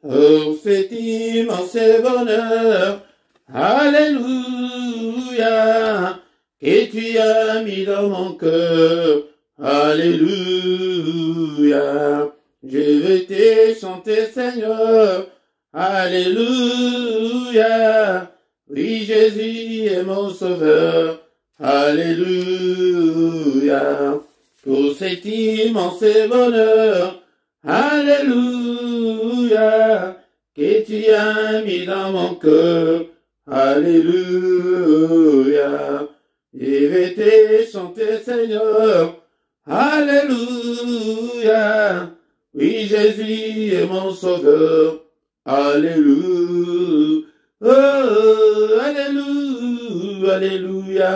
Oh, cet immense bonheur, alléluia, que tu as mis dans mon cœur, alléluia. Je veux te chanter, Seigneur, alléluia. Oui, Jésus est mon sauveur, alléluia. Pour cet immense bonheur, alléluia, que tu as mis dans mon cœur, alléluia. Je vais te chanter, Seigneur, alléluia. Oui, Jésus est mon sauveur, alléluia. Oh, alléluia, alléluia,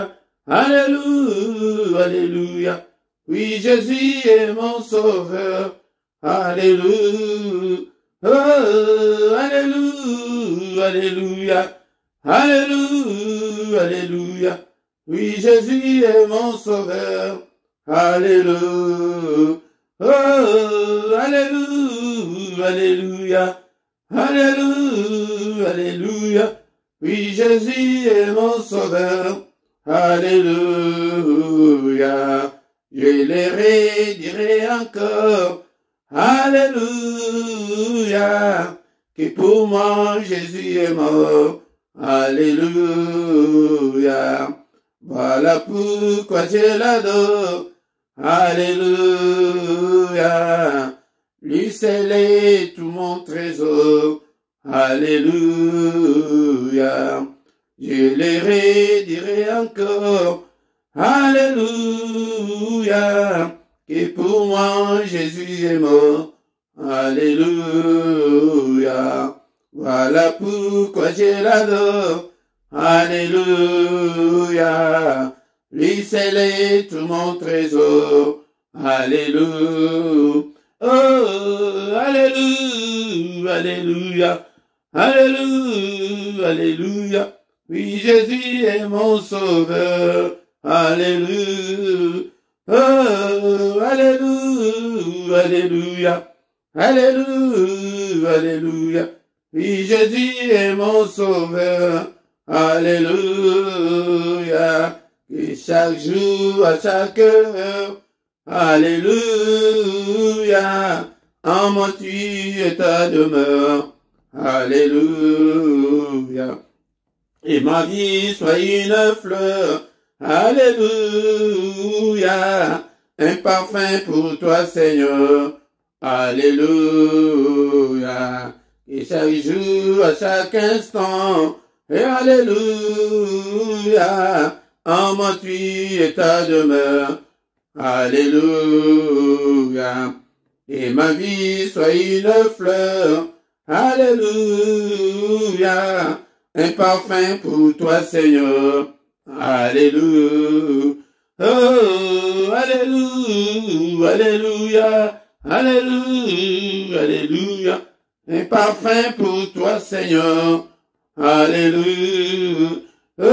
alléluia, alléluia. Oui, Jésus est mon sauveur, alléluia. Oh, alléluia, alléluia, alléluia, alléluia. Oui, Jésus est mon sauveur, alléluia. Oh, alléluia, alléluia, alléluia, alléluia. Oui, Jésus est mon sauveur, alléluia. Je les redirai encore, alléluia. Que pour moi Jésus est mort, alléluia. Voilà pourquoi je l'adore, alléluia. Lui seul est tout mon trésor, alléluia. Je le redirai encore, alléluia. Que pour moi Jésus est mort, alléluia. Voilà pourquoi je l'adore, alléluia. Lui seul est tout mon trésor, alléluia. Oh, alléluia, alléluia, alléluia, alléluia. Oui, Jésus est mon sauveur, alléluia. Oh, alléluia, alléluia, alléluia, alléluia. Oui, Jésus est mon sauveur, alléluia. Et chaque jour, à chaque heure, alléluia. En moi tu es ta demeure, alléluia. Et ma vie soit une fleur, alléluia. Un parfum pour toi, Seigneur, alléluia. Et chaque jour, à chaque instant, et alléluia. En moi tu es ta demeure, alléluia. Et ma vie soit une fleur, alléluia. Un parfum pour toi, Seigneur, alléluia. Oh, alléluia, alléluia, alléluia, alléluia. Un parfum pour toi, Seigneur, alléluia. Oh,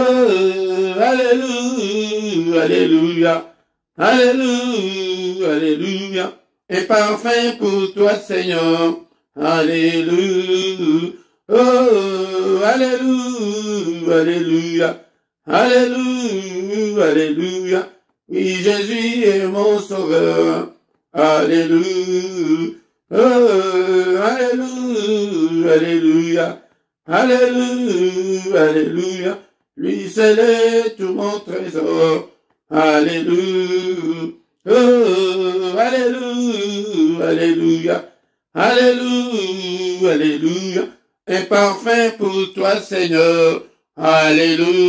alléluia, alléluia, alléluia, alléluia. Un parfum pour toi, Seigneur, alléluia. Oh, alléluia, alléluia, alléluia, alléluia. Oui, Jésus est mon sauveur, alléluia. Oh, alléluia, alléluia, alléluia, alléluia. Lui seul est tout mon trésor, alléluia. Oh, alléluia, alléluia, alléluia, alléluia. Un parfum pour toi, Seigneur, alléluia.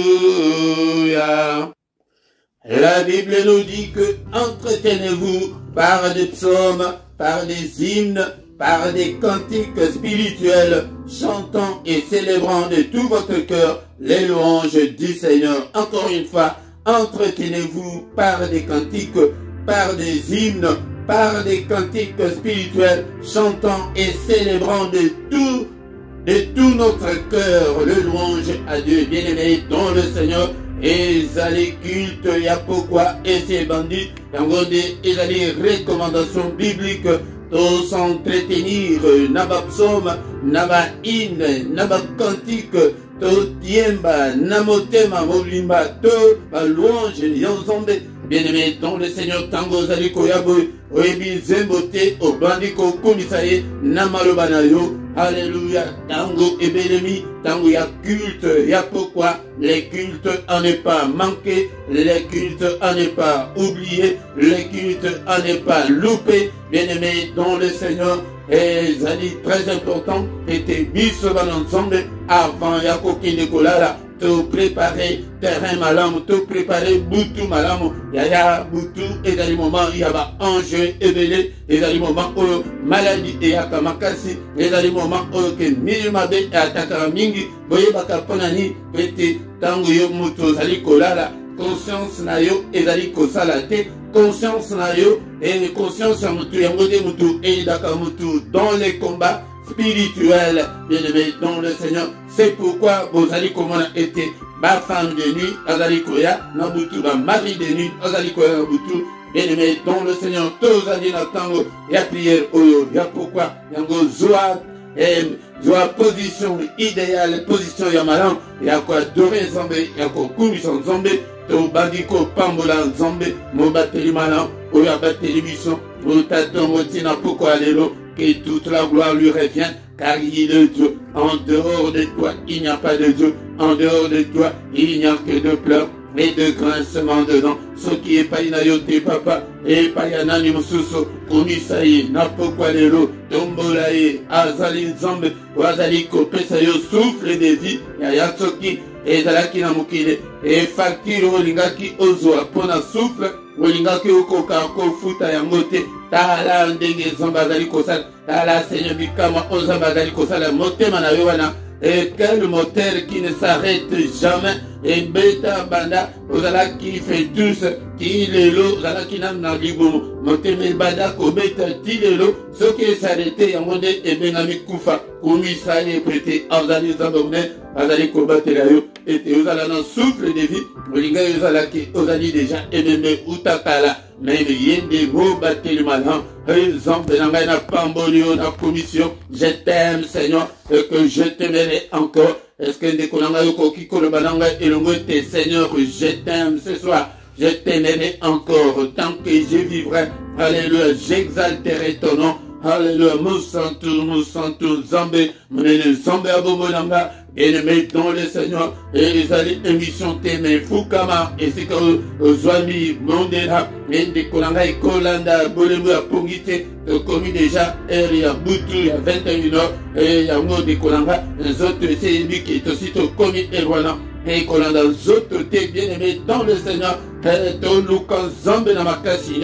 La Bible nous dit que entretenez-vous par des psaumes, par des hymnes, par des cantiques spirituels, chantant et célébrant de tout votre cœur les louanges du Seigneur. Encore une fois, entretenez-vous par des cantiques, par des hymnes, par des cantiques spirituels, chantant et célébrant de tout notre cœur le louange à Dieu bien-aimé, dont le Seigneur ezali culte ya pourquoi et c'est bandit yango nde ezali recommandation biblique tous s'entretenir, naba psaume, naba hymne, naba cantique, to tiemba, namotema, molimba, to louange, yonzombe. Bien-aimé, dans le Seigneur, tango zaliko yabo, oebi zembote, obandiko komisaye, namalobanayo, alléluia, tango ebelemi, tango ya culte, ya pourquoi les cultes en n'est pas manqué, les cultes en n'est pas oublié, les cultes en n'est pas loupé. Bien-aimé, dans le Seigneur, et ça dit très important, était biso ensemble avant Yakoki Nikolala. Te préparer terrain malam, te préparer boutou malam, yaya boutou et dans les moments il y a enjeu éveillé et dans les moments où maladie et akamakasi et dans les moments où que milimabe et attaque mingi boye baka ponani pete tango yo muto zali kolala conscience na yo et zali kosala te conscience na yo et conscience ya mutu yango de mutu et daka mutu dans les combats spirituel, bien-aimé dans le Seigneur. C'est pourquoi vous allez comment été ma femme de nuit, Azalikoya, Nabutu, ma mari de nuit, Azalikoya, Nabutu, bien-aimé dans le Seigneur. Tous allez n'attendre, il y a prière, il y a pourquoi, il y a joie, position idéale, position yamalan, il y a quoi doré zambé, il y a quoi commission zambé, to bandiko pambola zambé, mon batterie malan, il y a batterie mission, mon taton, mon tina, pourquoi aller l'eau. Que toute la gloire lui revient, car il est Dieu. En dehors de toi, il n'y a pas de Dieu. En dehors de toi, il n'y a que de pleurs et de grincements dedans. Ce qui est pas inayote papa, et pas yanani mususo, komisaye, napokwa lelo, tombolaye, azali nzambe, wazali kopesayo, souffle de vie, yayatsoki, ezalaki na mokile, et fakiro olingaki ozwa, pona souffle, olingaki okoka kofuta yango te, tala ndenge zamba azali kosala, tala Seigneur bikama ozamba azali kosala, motema na yo wana, et quel moteur qui ne s'arrête jamais, et beta banda, ozala qui fait tous, qui lelo, ozala qui n'a na libo, motema banda ko beta ti lelo, ce qui est s'arrêté yango de et benami kufa, komisa ye prêté, ozali zamba mne, azali kobatela yo, et ozala na souffle de vie, olinga ozala ki ozali déjà ememe utakala. Mais yende mo bateli malin, exemple n'a na pambolio na commission, je t'aime Seigneur, et que je t'aimerai encore. Est-ce que de konanga yoko kiko le bananga et le mot Seigneur, je t'aime ce soir, je t'aimerai encore, tant que je vivrai, alléluia, j'exalterai ton nom. Alléluia, Moussantou, Zambé, Mouné, Zambé, Abobonanga, bien-aimé dans le Seigneur, et les alliés émission Témé, Fukama, et c'est que Zouami, Mondela, et des Kolanga et Kolanda, Bolemou, Pongite, commis déjà, il y a Boutou, il y a 21 heures, et il y a Mou de Kolanga, les autres, c'est lui qui est aussitôt commis et voilà. Et Kolanda, les autres, t'es bien-aimé dans le Seigneur, et ton Lukan, Zambé, Namakasi,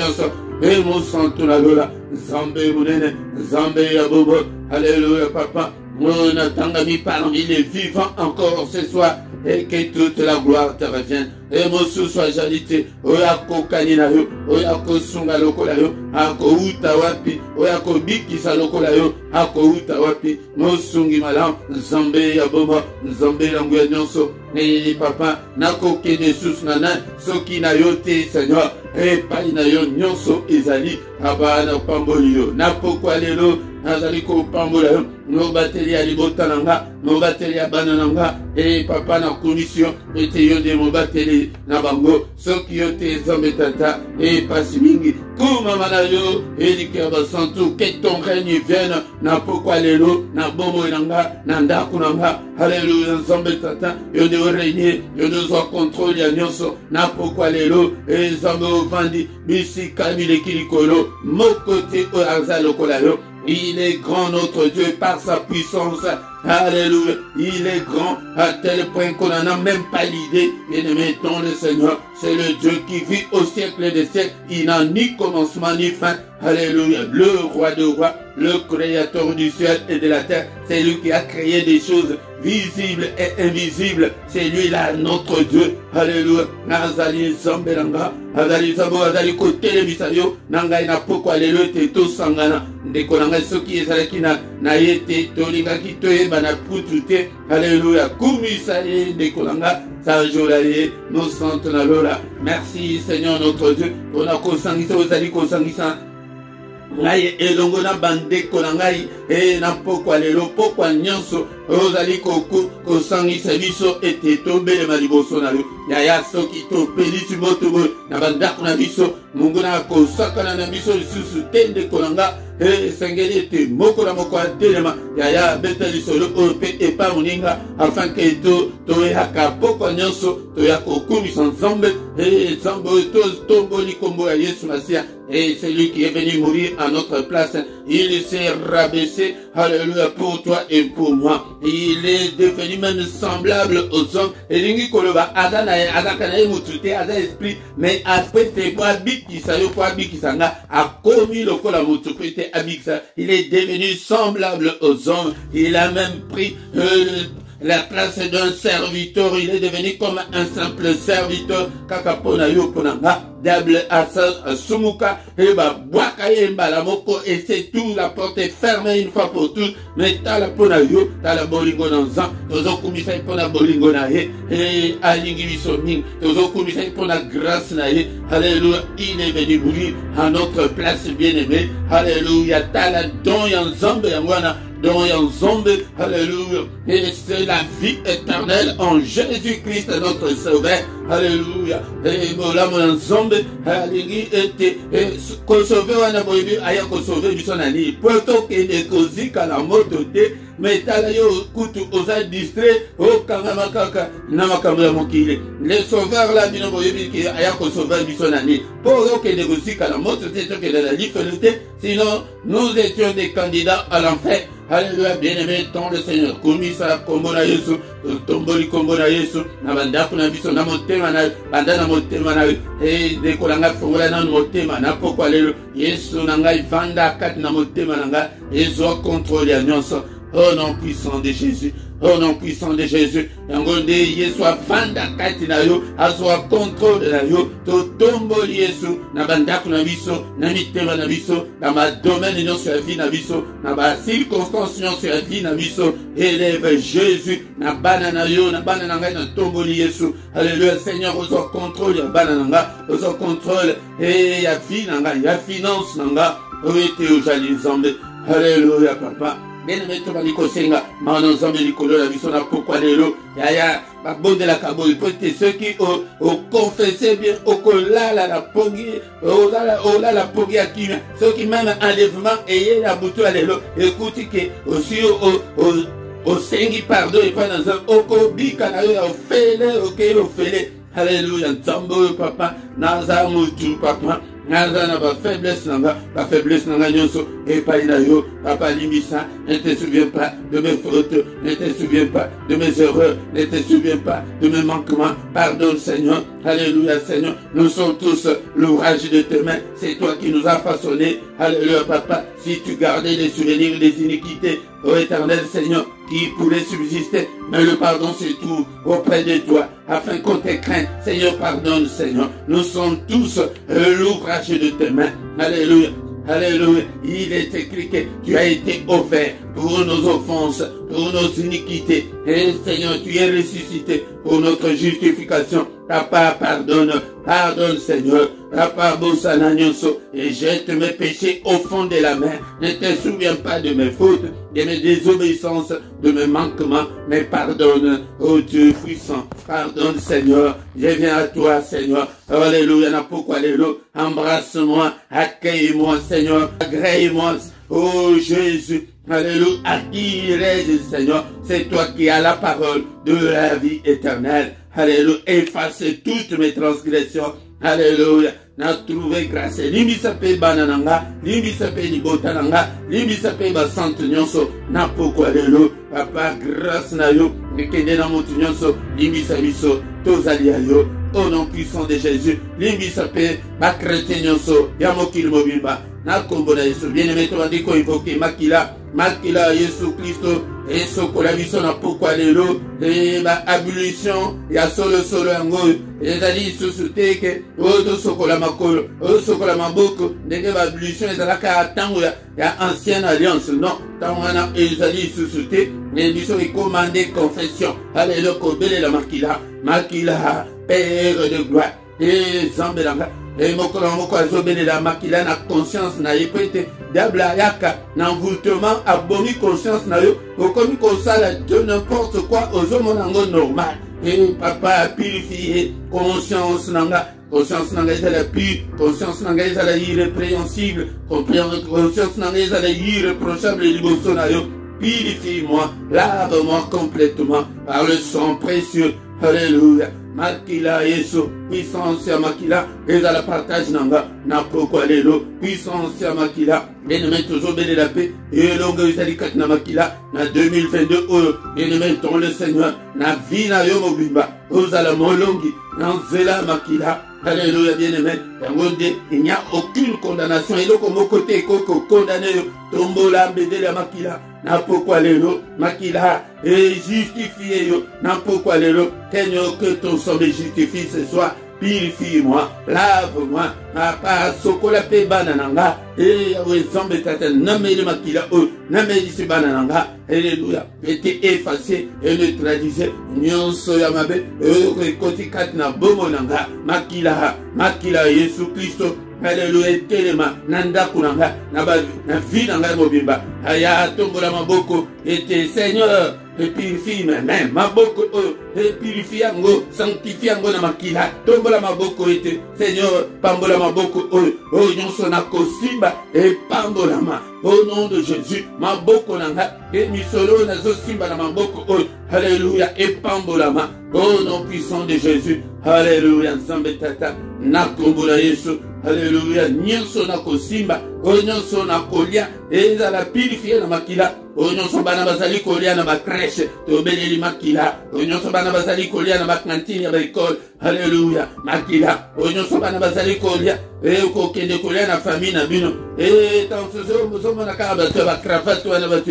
et mon santo la lola, Zambé Mounene, Zambé Abobo, alléluia papa, mon attendami parmi les vivants encore ce soir, et que toute la gloire te revienne. Et mon sou soit jalité, oyako kaninayo, oyako sunga lokolayo, ako uta wapi, oyako biki sa lokolayo, ako uta wapi, mon sungi malam, Zambé Abobo, Zambé Langouya Nyonso, et papa, nako kene sus nana, soki na yote Seigneur, et pas na yo nyonso ezali, abana pambolio, na pokwa lelo, nazali ko pambola yo, no bateli ya libota nanga, no bateli ya bana nanga, et papa na commission, et te yo de mo bateli na bango, soki yo te zambe tata, et pasi mingi, kuma mana yo, et di kaba santu, que ton règne vienne, na pokwa lelo, na bomo nanga, na ndaku nanga, alléluia, zambe tata, yo de régner, yo de zo contrôle ya nyonso, na pokwa lelo, et zambe vandi, bisi kamile kilikolo, mokote o azalo kolayo. Il est grand notre Dieu par sa puissance. Alléluia. Il est grand à tel point qu'on n'en a même pas l'idée. Bien-aimé dans le Seigneur, c'est le Dieu qui vit au siècle des siècles. Il n'a ni commencement ni fin. Alléluia. Le roi de rois, le créateur du ciel et de la terre. C'est lui qui a créé des choses visibles et invisibles. C'est lui là, notre Dieu. Alléluia. Nazali Zambelanga. Azali Zambo, Azali Kote Misayo. Nanga ina poko alléluia. Teto Sangana. Ndekonanga soki ezalaki na yete. Tolinga ki toye bana putute. Alléluia. Kumisaye ndekonanga. Sajolaye. Nos santes na lola. Merci Seigneur notre Dieu. On a kosangisa, ozali kosangisa. ngai elongo na bandeko na ngai na pokwa lelo pokwa nyonso ozali kosangisa biso ete tobelema liboso na yo yaya soki topelisi moto boye na bandako na biso mungu na kosakana na biso lisusu te ndeko na nga esengeli ete moko na moko atelema yaya beta lisolo oyo mpe epa moninga afin ke toyaka pokwa nyonso toya kokumisa nzambe nzambe oyo tomboli kombo ya Yesu Masia. Et c'est lui qui est venu mourir à notre place. Il s'est rabaissé, alléluia, pour toi et pour moi. Il est devenu même semblable aux hommes. Et l'ingi koloba, azakanaye mutute, aza esprit, mais après c'est pour abikisa, yo pour abikisanga, a commis le kola mutute abikisa. Il est devenu semblable aux hommes. Il a même pris la place d'un serviteur. Il est devenu comme un simple serviteur. Kakapona yo ponanga. Diable asa sumuka eba bwaka yemba la moko et c'est tout, la porte est fermée une fois pour toutes. Mais t'as la pona yo, t'as la bolingo nanzan, tozo kumisa pona bolingo na ye, et alingi bisoning, tozo kumisa pona grâce na ye. Alléluia, il est venu mourir à notre place bien-aimée. Alléluia, t'as la don yanzambe yangwana. Dans Yanzombe, alléluia, et c'est la vie éternelle en Jésus-Christ notre Sauveur, alléluia, et voilà mon Yanzombe, alléluia, et sauver wana boyebi aya ko sauver bisonani, poto ke ne kozika la moto te, mais talayo kutu osa distrait, o kangama kaka na makambo ya mokile, les sauveurs là bino boyebi ke aya ko sauver bisonani, pour que ne kozika la moto te to ke la lifelete, sinon nous étions des candidats à l'enfer. Alléluia, bien-aimé, ton le Seigneur. Komisa kombona Yesu, tomboli kombona Yesu, na bandako na biso na motema na banda na motema na e de kolanga fongola na motema na pokwa lelo Yesu na ngai vanda kati na motema na ngai ezo contrôle ya nyonso. Au nom puissant de Jésus, au nom puissant de Jésus, yangonde Yesu avanda kati na yo, azwa contrôle na yo, to tomboli Yesu na bandako na biso, na mitema na biso, na ma domaine nyonso ya vie na biso, na ba circonstance nyonso ya vie na biso, élève Jésus na bana na yo, na bana na ngai na tomboli Yesu. Alléluia, Seigneur, ozwa contrôle ya bana na nga, ozwa contrôle et ya vie na nga, ya finance na nga, oete ozali nzambe. Alléluia, papa. Bien-aimé, tu vas senga, manon zambe likolo la biso na pokwa lelo, yaya, babonde la kabo, peut-être ceux qui ont confessé bien, au kolala la pongi, la pongi à qui, ceux qui même enlèvement, et la boutou à lelo, écoutez que, aussi au sengi pardon, et pas dans un, au kobi, kanayo, au fele, au fele, alléluia, zambo, papa, naza mutu, papa, naza na ba faiblesse nanga nyonso epai na yo papa limisa. Ne te souviens pas de mes fautes, ne te souviens pas de mes erreurs, ne te souviens pas de mes manquements. Pardonne Seigneur, alléluia Seigneur, nous sommes tous l'ouvrage de tes mains, c'est toi qui nous as façonnés. Alléluia papa, si tu gardais les souvenirs des iniquités, ô éternel Seigneur, qui pourrait subsister, mais le pardon c'est tout auprès de toi, afin qu'on te craigne. Seigneur, pardonne Seigneur, nous sommes tous l'ouvrage de tes mains. Alléluia. Alléluia, il est écrit que tu as été offert pour nos offenses, pour nos iniquités. Et Seigneur, tu es ressuscité pour notre justification. Papa, pardonne, pardonne Seigneur. Papa, Bosana Nyonso, et jette mes péchés au fond de la mer. Ne te souviens pas de mes fautes, de mes désobéissances, de mes manquements, mais pardonne, ô Dieu puissant. Pardonne Seigneur, je viens à toi Seigneur. Alléluia, n'a pourquoi alléluia. Embrasse-moi, accueille-moi Seigneur, agrée-moi. Oh Jésus, alléluia, accueille Seigneur, c'est toi qui as la parole de la vie éternelle. Alléluia, efface toutes mes transgressions. Alléluia, n'a trouvé grâce. Limbisa pe banananga, limbisa pe libotananga, limbisa pe basante nyonso, n'a pourquoi alléluia. Papa, grâce na yo, ekende na motu nyonso, limbisa biso, tozali yo. Au nom puissant de Jésus, limbisa pe ba chrétien nyonso, ya mokili mobimba. Na kombo na Yesu, bien-aimé, tu vas dire qu'on invoque Makila Yesu Christo, et sokola biso na pourquoi lelo, et ba ablution, ya solo yango, et zali susu teke, oto sokola makolo, oto sokola maboko, ndenge ba ablution, ezalaka atango ya ancienne alliance, non, tango wana ezali susu te, mais biso commandé confession, alléluia, kobele la Makila, Père de gloire, et zambelanga et moko azobele la makila na conscience na yepete diable yaka na envoûtement abomi conscience na yo okomi kosala de n'importe quoi ozomonango normal et papa purifié conscience nanga ezala pure, conscience nanga ezala irrépréhensible, conscience nanga ezala irréprochable liboso na yo. Purifie-moi, lave-moi complètement par le sang précieux. Alléluia. Makila Yesu, puissance ya makila, ezala partage nanga, na poko lelo, puissance ya makila, bien-aimé toujours béni la paix, et longue ezali kat na makila, na 2022, bien-aimé ton le Seigneur, na vie na yo mobimba, ozala molongi, na nzela makila. Alléluia, bien-aimé. Il n'y a aucune condamnation. Et donc, mon côté, condamné, tombola, bédé la makila, n'a pourquoi l'élo, makila, et justifié, n'a pourquoi l'élo, que ton sang me justifie ce soir. Purifie-moi, lave-moi, ma part, sokola pe banananga, et zombe tata, nameli makila, nameli se banananga, alléluia, était effacé et neutralisé, nyonso yamabe, koti katna bomonanga, makila, Yesu Christo, alléluia, telema, nanda kunanga, na vie nanga mobimba, aya tombola maboko, était Seigneur, et purifie même maboko et purifie yango sanctifie yango na makila tombola maboko ete Seigneur pambola maboko nyonso na kosimba et pambola ma au nom de Jésus maboko nanga et misolo na zo simba na maboko alléluia et pambola ma au nom puissant de Jésus alléluia nzambe tata na kombola Yesu alléluia nyonso na kosimba nyonso na kolia ezala purifier na makila nyonso bana bazali kolia na crèche tobeleli makila nyonso bana bazali kolia na cantine ya école alléluia makila nyonso bana bazali kolia kokende kolia na famille na bino tansozo mozomona kaka bato ba cravate wana bato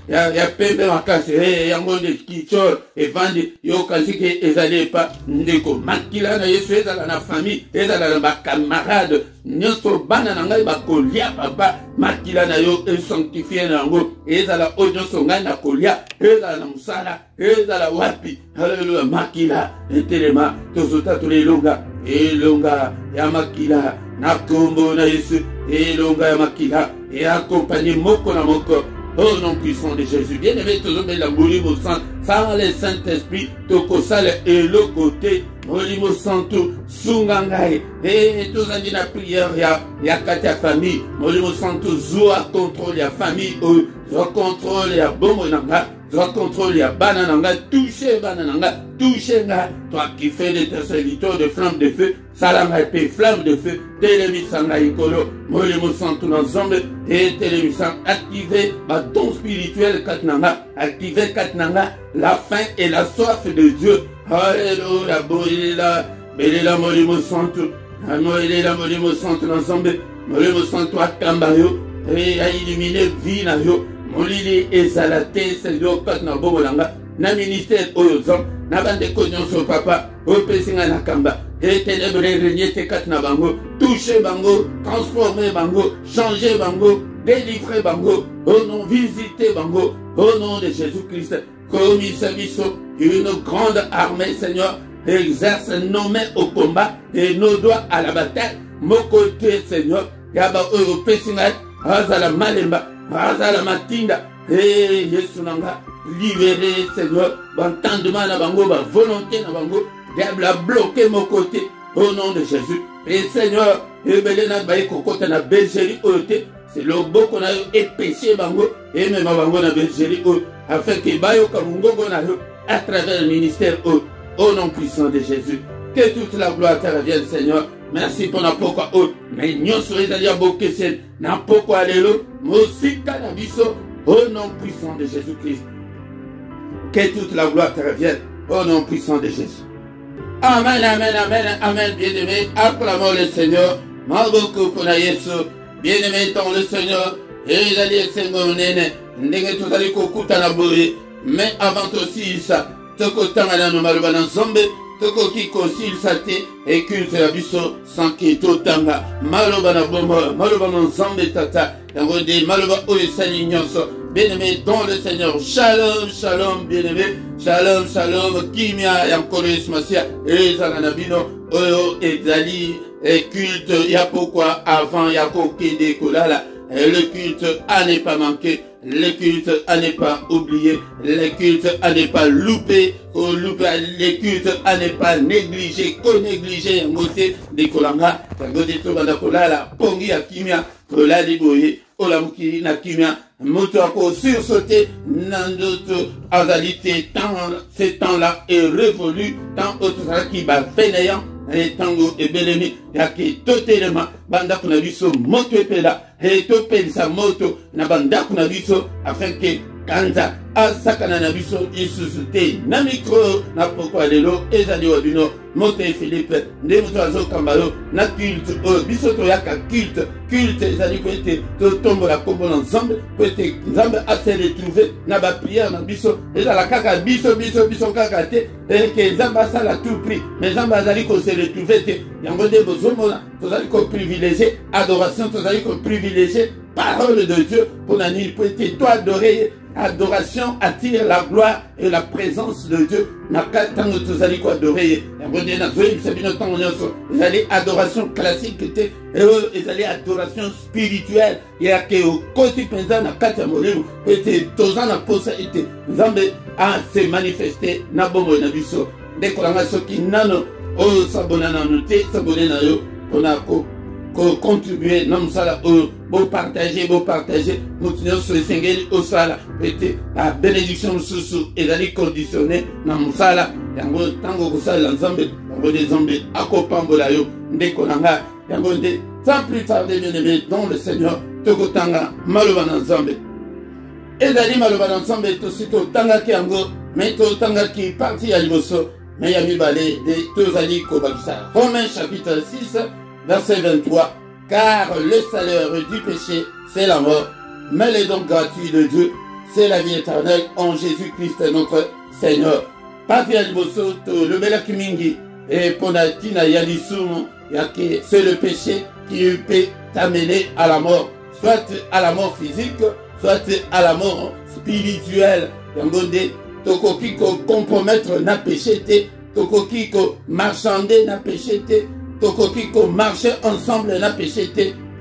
ya pembe makasi yango nde kichor evandi yokanisi ke ezali epa ndeko makila na Yesu ezala na famille ezala na bacamarade nyonso bana na ngai bakolia papa makila na yo esanctifie na yango ezala oyo nyonso ngai na kolia ezala na mosala ezala wapi haleluya makila etelema tozota tolelonga elonga ya makila na kombo na Yesu elonga ya makila et accompagner moko na moko au nom puissant de Jésus. Bien-aimé, toujours la Molimo Saint, sans le Saint-Esprit, Tokosale et le côté, Molimo Santo, Sungangai, et tous en la prière, ya katia famille, Molimo Santo, Zoa contrôle la famille, Zoa contrôle la Bomonanga, Zoa contrôle la Banananga, toucher Banananga, toucher nga, toi qui fais de tes serviteurs de flammes de feu, Salanga et flamme de feu, Télémisanga Ikolo, Molimo Santo dans Zombe, et Télémisanga, activer ma don spirituel Katnanga, activer Katnanga, la faim et la soif de Dieu. Alléluia, Belela Molimo Santo, Moelela Molimo Santo dans Zombe, Molimo Santo Akambayo, et à illuminer vie na yo, Molili Ezalate, Seigneur Katna Bomolanga, na ministère Oyozom, na bande Konyon papa, Opesinga Nakamba. Et ténèbres régner tes quatre na bango, toucher bango, transformer bango, changer bango, délivrer bango, au nom visiter bango, au nom de Jésus-Christ, commis servicio, une grande armée, Seigneur, exerce nos mains au combat et nos doigts à la bataille, mon côté, Seigneur, yaba Pessinga, Hazala Malemba, Hazala Matinda, et Yesunanga, libérer, Seigneur, entendement na bango, volonté na bango, diable a bloqué mon côté au nom de Jésus. Et Seigneur, na bergerie c'est le beau qu'on a épaissé bango et même bango na bergerie afin que bayo kamungo à travers le ministère au nom puissant de Jésus. Que toute la gloire te revienne, Seigneur. Merci pour la pourquoi mais nous sommes allés à Bokesen, n'a pourquoi allélo, Mosika na biso au nom puissant de Jésus-Christ. Que toute la gloire te revienne au nom puissant de Jésus. Amen, amen, amen, amen, bien-aimé, acclamons le Seigneur, Maboko pour la Yesu, bien-aimé dans le Seigneur, et il a dit Seigneur, n'est tout allé kokuta na boye, mais avant aussi ça, toko tangana no maluba na zombe, toko ki kosil sate, et culte la biso, sans ki to tanga, maluba na bomba, maluba na zombe tata, yango de maluba oyo sali nyonso, bien-aimé dans le Seigneur. Shalom, shalom, bien-aimé. Shalom, shalom, kimia, yankoles, masia, ezanabino, oyo, ezali, et culte, il y a pourquoi avant, il y a coquet des kolala. Le culte à ne pas manquer, le culte à ne pas oublier, le culte à ne pas louper, le culte à ne pas négliger, négliger, ngote de kolanga, ngote to banda kolala, pongi ya kimia, kola de boye, olamuki na kimia, moto ako sursauter, nandoto azalité, tant ces temps-là est révolu, tant autre qui va fainéant, et tango et belemi yaki totelema banda kuna biso moto epela et topelisa moto na banda kuna biso afin que kanza asakana na biso isusute na micro na pokwa lelo ezali wabino moto e Philippe nde moto azokamba yo na culte biso toyaka culte ezali ko ete totombola kombo na Nzambe ko ete Nzambe ase retrouver na ba prière na biso ezala kaka biso kaka te et que Nzambe asala tout prix mais Nzambe azali ko se retrouver te yango nde bozomona tozali ko privilégier adoration tozali ko privilégier parole de Dieu pour nani pour ete toi adorer. Adoration attire la gloire et la présence de Dieu. Nakatango tozali ko adorer. Ngone na zoe bisabino tango nyonso. Ezali adoration classique te ezali adoration spirituelle. Ya ke o koti penza na kati ya molimo. Ete tozana posa ete Nzambe a se manifester na bombo na biso. Ndekolanga soki nano o sabona na note sabone na yo onako contribuer non sala beau partager nous tenons sur le singel au sala était la bénédiction sous et d'aller conditionner non sala yango tango ko sala Nzambe yango des Nzambe akopambola yo ndekolanga yango nde sans plus tarder bien-aimé dans le Seigneur tokotanga maloba na Nzambe ezali maloba na Nzambe tosito tanga ki yango mais to tanga ki parti ya liboso mais ya mibale de tozali ko bakisa Romains chapitre 6 verset 23, car le salaire du péché, c'est la mort, mais les dons gratuits de Dieu, c'est la vie éternelle en Jésus-Christ notre Seigneur. Papi aliboso to le belaki mingi et ponatina yalisum yake c'est le péché qui peut t'amener à la mort, soit à la mort physique, soit à la mort spirituelle. Yangonde tokoki ko compromettre na péché te, tokoki ko marchander na péché te. Tokoki ko marcher ensemble na péché te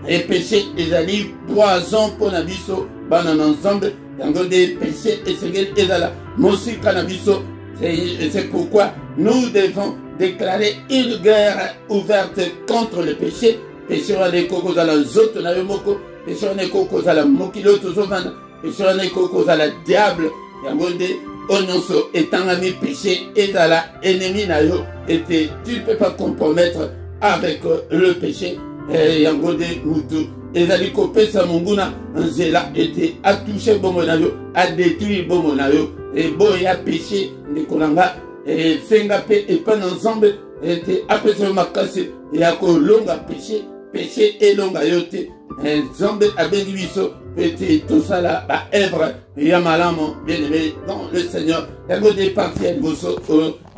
et péché ezali poison pour na biso bana ensemble yango de péché et sengel ezala mosi kana biso c'est pourquoi nous devons déclarer une guerre ouverte contre le péché péché wana koko za la zoto na yo moko péché wana koko za la mokilo tozovana péché wana koko za la diable yango de ononso etangami péché ezala ennemi na yo et tu ne peux pas compromettre avec le péché yangode mutu ezali kopesa munguna nzela ete a touché bomonayo a détruire bomonayo et boya péché ndikolanga et senga pe et pas ensemble ete apesa makasi ya kolonga péché elonga yote Nzambe abengi biso ete tosala ba œuvre ya malamo bien-aimé dans le Seigneur yangode partir boso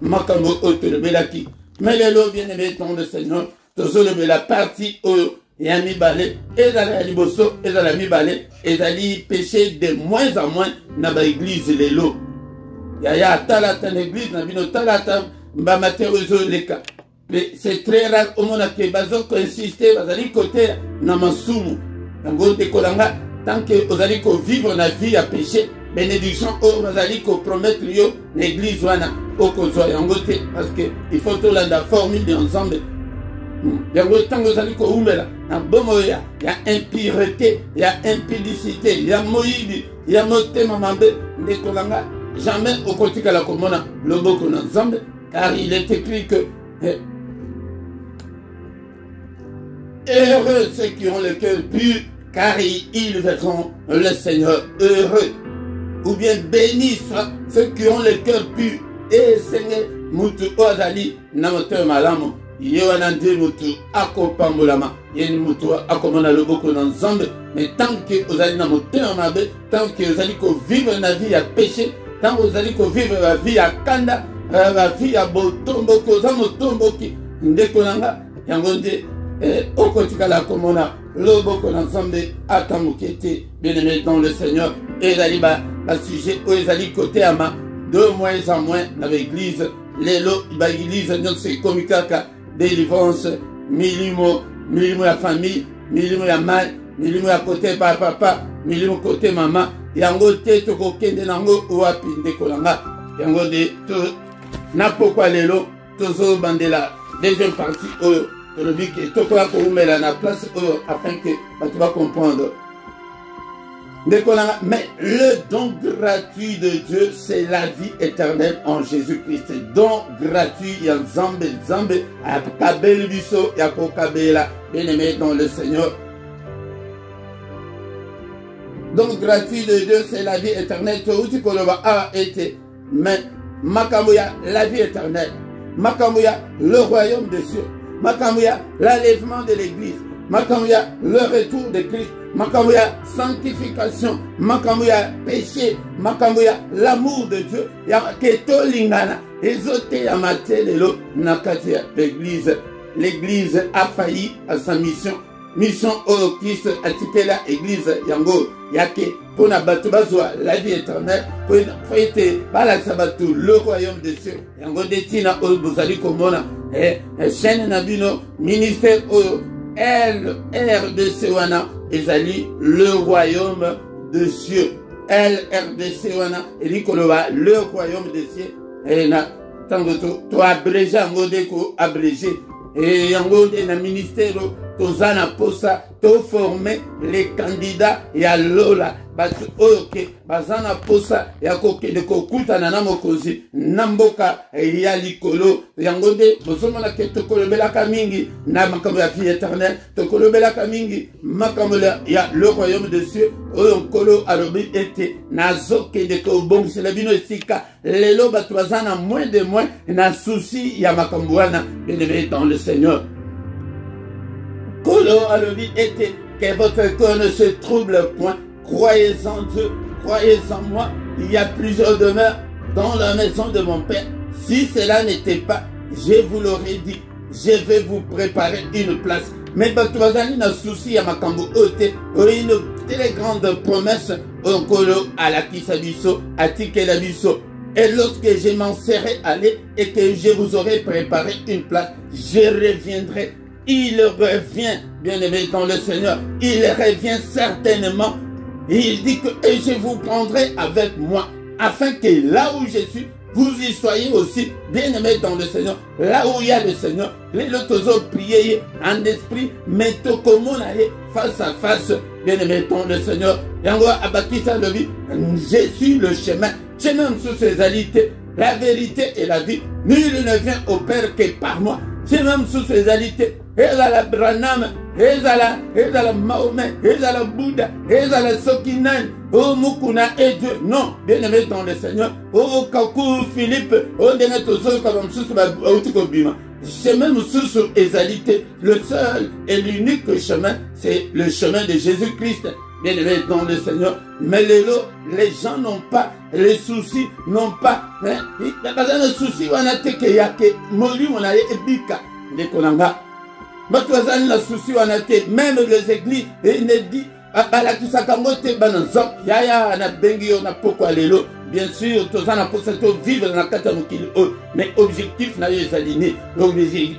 makambo otolobelaki. Mais les lots bien-aimés dans le Seigneur, toujours la partie où il y a mis balai, et dans la liboso, et dans la mi balai, et dans les péchés de moins en moins dans l'église, les lots. Il y a talata l'église, n'a pas talata, m'a matérialisé les cas. C'est très rare au monde qui bazo insister, vous allez côté dans ma soum, dans le décolanga, tant que vous allez vivre la vie à péché. Bénédiction au Mazali ko promettre yo l'église wana au kozwa yangote parce que il faut tout la formule ensemble yango tango zali ko umela na bomo ya impureté ya impudicité ya moyibi ya motema mambe ndekolanga jamais au kotika la komona loboko na Nzambe car il est écrit que heureux ceux qui ont le cœur pur car ils verront le Seigneur. Heureux ou bien bénis ceux qui ont le cœur pur et Seigneur mutu ozali na moto malamu yewanande mutu akopambolama yeni mutu akomona loboko na Nzambe mais tant que ozali na moto mabe tant que ozali ko vivre na vie à péché tant que ozali ko vivre la vie à kanda la vie à botombo ko za motombo ki ndekolanga yango nde okotika la komona loboko na Nzambe atamukete bien-aimé dans le Seigneur ezali ba sujet oyo ezali côté ama de moins en moins dans l'église. Lelo ba église nyonso ekomi kaka délivrance, milimo ya famille, milimo ya mal, milimo ya côté papa, milimo côté maman. Yango te tokokende nango wapi ndeko nanga. Yango de to na pourquoi lelo tozo bandela deuxième partie oyo tolobi ke tokola ko umela na place oyo afin que tu vas comprendre. Mais le don gratuit de Dieu, c'est la vie éternelle en Jésus-Christ. Don gratuit, il y a Zambé, il y a Kabel Bisso, il y a Kokabela, bien-aimé dans le Seigneur. Don gratuit de Dieu, c'est la vie éternelle. Mais Makamouya, la vie éternelle. Makamouya, le royaume des cieux. Makamouya, l'enlèvement de l'église. Makamouya, le retour de Christ. Makamouya, sanctification. Makamouya, péché. Makamouya, l'amour de Dieu. Yaketo lingana. Ezote yamate lelo nakati l'église. L'église a failli à sa mission. Mission au Christ a tité la église yango. Yake, pour nabatubazwa la vie éternelle. Pour été bala sabatu le royaume des cieux. Yango detina o bozali komona. Chaîne nabino ministère o LRDC wana ezali le royaume des cieux. LRDC wana elikoloba le royaume des cieux. Et na tango to abrégé yango deko abrégé. Et yango de na ministère tozana posa to former les candidats ya lola batu oyoke bazana posa ya kokende kokutana na mokozi na mboka ya likolo yango de bozomona ke tokolobelaka mingi na makambo ya vie éternelle tokolobelaka mingi makambo ya le royaume des cieux oyo nkolo alobi ete nazokende kobongisela bino esika lelo batu bazana moins de moins na souci ya makambo wana bien-aimé dans le Seigneur. Kolo alobi était que votre cœur ne se trouble point. Croyez en Dieu, croyez en moi. Il y a plusieurs demeures dans la maison de mon Père. Si cela n'était pas, je vous l'aurais dit. Je vais vous préparer une place. Mais Batouazani n'a souci à Makambo Ote. Une très grande promesse. Kolo à la Kisabiso, à Tikelabiso. Et lorsque je m'en serai allé et que je vous aurai préparé une place, je reviendrai. Il revient, bien-aimé dans le Seigneur, il revient certainement. Il dit que et je vous prendrai avec moi, afin que là où je suis, vous y soyez aussi, bien-aimé dans le Seigneur. Là où il y a le Seigneur, les autres prier en esprit, mais tokomonaye face à face, bien-aimé dans le Seigneur. Yango abakisa levi, je suis le chemin, chemin sous ses alités, la vérité et la vie. Nul ne vient au Père que par moi. C'est même sous ses alités. Ezala Branham, ezala Mahomet, ezala Bouddha, ezala Sokinan, oh Mukuna et Dieu. Non, bien-aimé dans le Seigneur. Oh Kakou Philippe, oh Denetozo Kabamsus Bima. C'est même sous ses alités. Le seul et l'unique chemin, c'est le chemin de Jésus-Christ. Bien-aimé dans le Seigneur. Mais les gens n'ont pas les soucis, n'ont pas. Il n'y a pas de soucis. On a été que Moli, on a ebika. Les Konanga. Batouazan la souci, on a été. Même les églises, il ne dit. Bala Kisakangote, Bananzok, Yaya, on a bengi, on a pourquoi les lots. Bien sûr, tous en a pour vivre dans la catamokil. Mais objectif n'a pas aligné. Donc,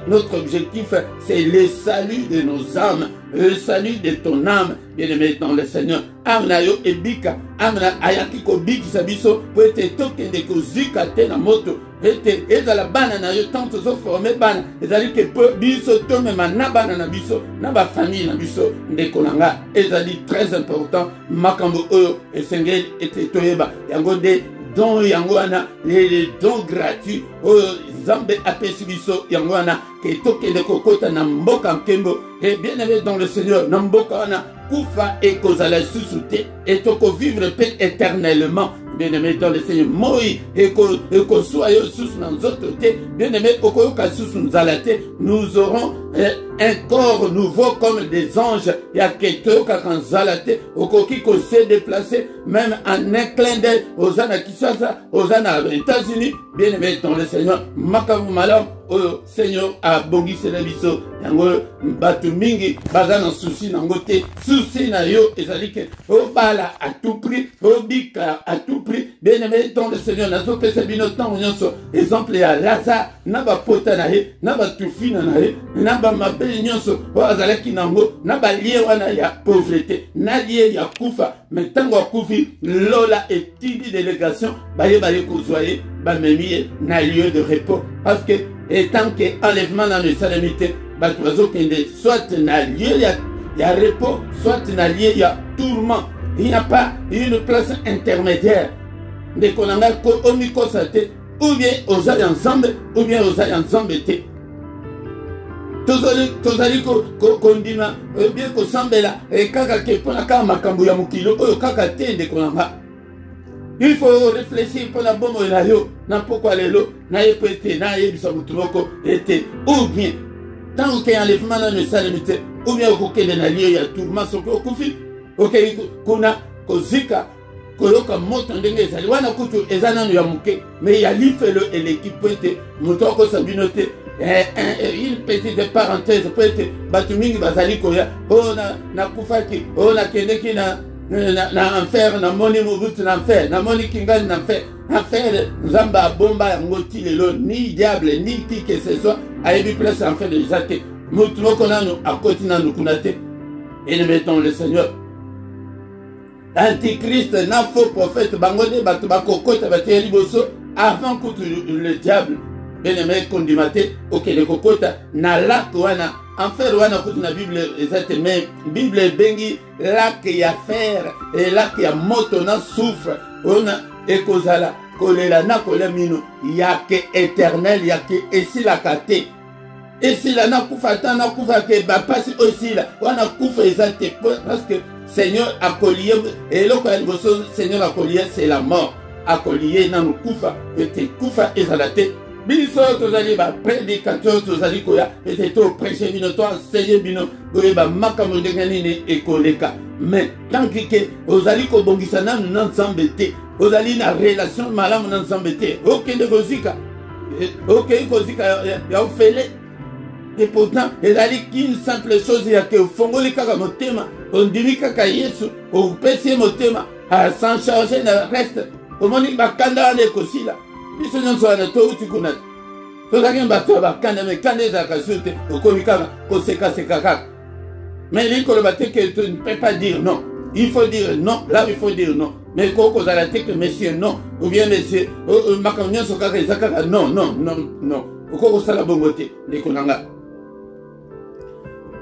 notre objectif, c'est le salut de nos âmes, le salut de ton âme, bien-aimé dans le Seigneur. Amna yo ebika, amna ayakiko biki sabiso, pour être token de kozika te na moto. Et dans la banane, na yo tant zo formé ban, et zali que peu biso to même na banana biso, na ba famille na biso de konanga. Et zali très important, makambo oyo et sengel était toyeba. Yango de don yangwana les dons gratuits oh zambe apesi biso yangwana ke tokende kokota na mboka nkembo et bien aimé dans le Seigneur na mboka wana kufa et kozala susute et toko vivre paix éternellement bien aimé dans le Seigneur moi et ko soyo sous dans autres bien aimé okoyoka sous nzalate nous aurons un corps nouveau comme des anges ya keto kakanzalate okoki ko se déplacer même en un clin d'œil aux ana Kinshasa aux ana États-Unis bien aimé dans le Seigneur makamu malam oyo Seigneur a bongisi na biso yango batu mingi baza na souci nango te souci na yo ezali ke obala à tout prix obika à tout prix bien aimé dans le Seigneur nazo pesa bino tango nyonso exemple ya Lazare na ba pota na ye na ba tufina na ye na ba mabe nyonso azalaki nango na ba lie wana ya pauvreté na lie ya kufa mais tango akufi lola etidi délégation baye kozwaye bamemi na lieu de repos parce que étant que enlèvement dans le salamité bato kende soit na lieu ya repos soit na lieu ya tourment. Il n'y a pas une place intermédiaire de konanga ko omiko sate ou bien aux ensemble ou bien aux ensemble te tozali kondima bien kosambela kaka ke pona kaka makambo ya mokilo oyo kaka te nde konanga. Il faut réfléchir pour la bonne raison. Na pourquoi les lots, na épété, na yébisa mutumoko était ou bien tant qu'il y a enlèvement dans le salamité ou bien au coquet de l'allié, il y a tourment sur le koufi. Ok, kuna kozika koloka moto ndenge ezali wana kutu ezana ya muke mais il y a l'ifelo et l'équipe était mutoko sabinote une petite parenthèse peut-être batumingi bazali koya oh na kufaki oh na kendeki na enfer na moni mubutu na enfer na moni kingali na enfer nzamba bomba yango ti lelo ni diable ni qui que ce soit ayebi place enfer de jate mutu moko nanu akoti nanu kunate et nous mettons le Seigneur Antichrist na faux prophète bangode batu bakokota batie liboso avant que le diable bien-aimé kondimate okele kokota na lak wana enfer wana kutu na Bible ezate mais Bible bengi lak ya fer et lak ya moto na souffre ona ekozala kolela na kola mino yake éternel yake esila kate esila na kufa ta na kufa ke bapasi osila wana kufa ezate parce que Seigneur a collié et le Seigneur a collié c'est la mort a collié na kufa et kufa ezalate biso tozali ba prédicateur tozali koya et to prêcher bino to enseigner bino koyeba makambo ndenge nini ekoleka mais tant que ozali ko bongisa nanu na nzambe te ozali na relation malamu na nzambe te okende kozika ya ofele et pourtant ezali qu'une simple chose ya ke fongoli kaka motema ondimi kaka Yesu opesi motema sans changer le reste omoni bakanda wana ekosila biso nyonso wana touti kuna tozalaki bato ya bakanda me kanda ezalaka sur te okomi kaka kosekaseka kaka mais likoloba te que tu ne peux pas dire non il faut dire non là il faut dire non mais kokozala te que monsieur non ou bien monsieur makambo nyonso kaka eza kaka non non non non okokosala bongo te ndeko na nga.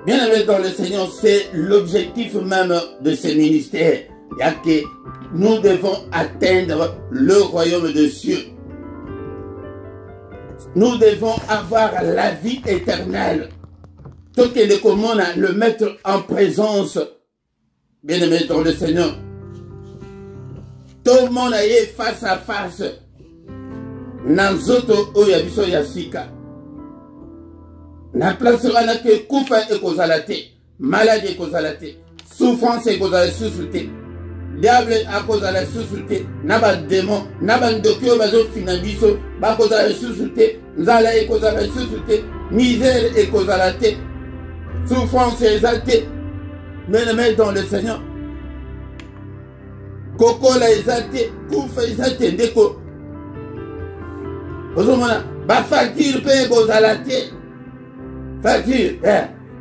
Bien aimé dans le Seigneur, c'est l'objectif même de ce ministère. Il y a que nous devons atteindre le royaume de cieux. Nous devons avoir la vie éternelle. Tout que le commande le mettre en présence. Bien aimé dans le Seigneur. Tout le monde est face à face. Nanzoto oyabiso yasika. Na place wana ke kufa ekozala te, maladie ekozala te, souffrance ekozala lisusu te, diable akozala lisusu te, na ba démon, na ba ndoki oyo bazofina biso bakozala lisusu te, nzala ekozala lisusu te, misère ekozala te, souffrance eza te, bien-aimé dans le Seigneur. Kokola eza te, kufa eza te, ndeko. Ozomona, ba facture pe ekozala te. Facture,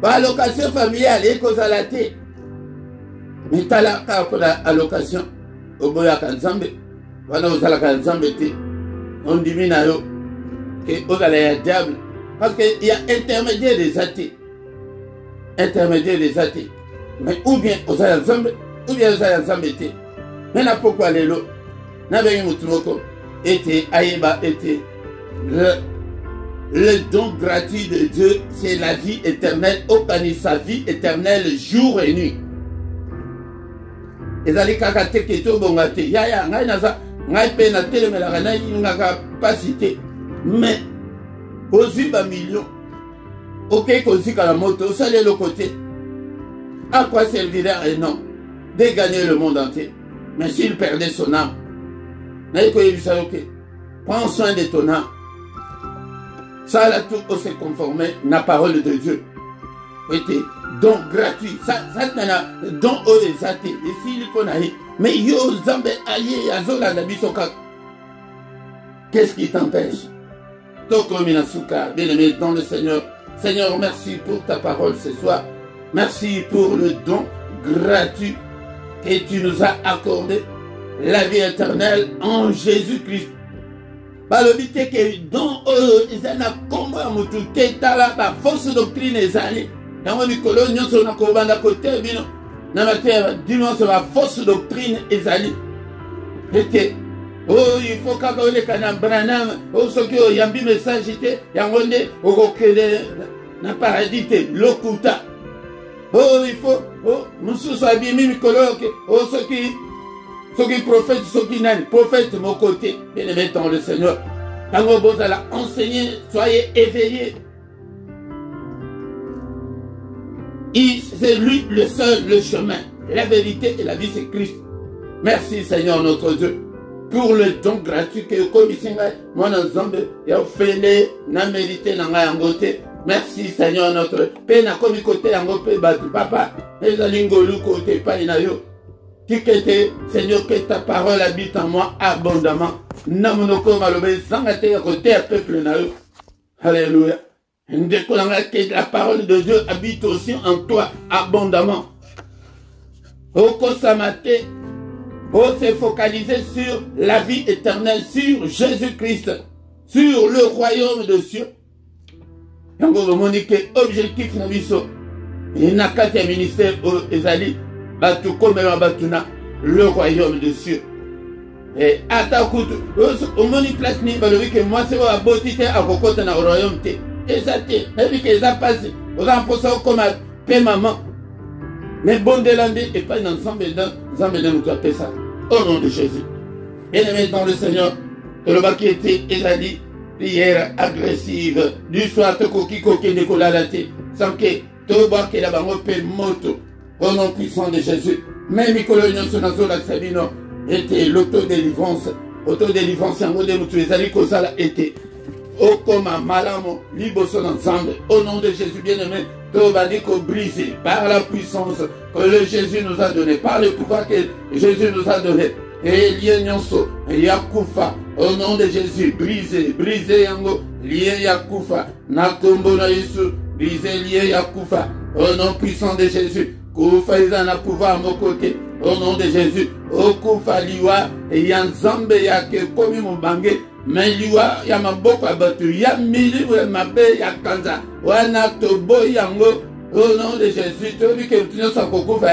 allocation familiale, ekozala te. Mais tala la allocation, oboya kanzambe, wana ozala nzambe te. On dit na yo que ozala ya diable parce que il y a intermédiaire des athées. Intermédiaire des athées. Mais ou bien ozala nzambe, ou bien ozala nzambe te. Mais na pourquoi lelo na bengi mutumoko était ayeba était le don gratuit de Dieu, c'est la vie éternelle. Okani sa vie éternelle jour et nuit. Ezali kaka te keto bongate. Ya ngai naza ngai pe na telemela kana nga capacité. Mais ozi ba million. OK kozika la moto, ça le côté. À quoi servirait un homme de gagner le monde entier? Mais s'il perdait son âme. Naïko yebisa OK. Prends soin de ton âme. Ça là tout se conformer la parole de Dieu. Était don gratuit. Ça n'a don au exaté. Et s'il faut naïe. Mais yo zambe aïe azola la bisoka. Qu'est-ce qui t'empêche? Bien aimé dans le Seigneur. Seigneur, merci pour ta parole ce soir. Merci pour le don gratuit que tu nous as accordé. La vie éternelle en Jésus-Christ. Le but est que dans ils ont la fausse doctrine ezali. Dans le colonio sur la cobanda côté bino. Na matière dimanche sur la fausse doctrine ezali. Et que il faut que les canam branam ce que yambi message était yangonde okokele na paradis lokuta. Il faut musu sabi mi mikoloke ce qui prophète, ce qui n'a prophète de mon côté, bien aimé dans le Seigneur. Quand vous allez enseigner, soyez éveillés. C'est lui le seul, le chemin, la vérité et la vie, c'est Christ. Merci Seigneur notre Dieu pour le don gratuit que comme ici, moi ensemble, il a fait la mérité dans la côté. Merci Seigneur notre Père, na comme côté en côté papa, les alingolu côté pas inayo. Seigneur, que ta parole habite en moi abondamment. Alléluia. Que la parole de Dieu habite aussi en toi abondamment. Se focaliser sur la vie éternelle, sur Jésus-Christ, sur le royaume de Dieu. Objectif il n'a qu'à ministère ezali. Le royaume de Dieu. Et à ta coûte, au moni place ni balobi que moi c'est à botité à cocotte dans le royaume. Et ça t'est, et que ça passe, on a posé comme un père maman. Mais bon de l'année et pas ensemble dans nous appeler ça. Au nom de Jésus. Bien aimé dans le Seigneur, que le qui était ezali, prière agressive, du soir te coquille coquille de colalate, sans que tout boire que la bango paie moto. Au nom puissant de Jésus. Même Nicolas Sonazo la Sabino était l'autodélivrance. Autodélivrance en mode de les alicosala était. Au coma malamo, libre son ensemble. Au nom de Jésus bien-aimé, tout va dire brisé par la puissance que le Jésus nous a donné, par le pouvoir que Jésus nous a donné. Et lienso, Yakufa, au nom de Jésus, brisé, brisé yango, lié Yakufa, Nakombo na Yesu, brisé, lié Yakufa, au nom puissant de Jésus. Koufa izana pouvoir à mon côté. Au nom de Jésus. Okufa liwa. Et yanzambe yake komi mbange. Mais liwa ya maboko abatu. Ya mili ou mabe ya kanza. Wana tobo yango. Au nom de Jésus. Tu veux que tu ne sois kokufa.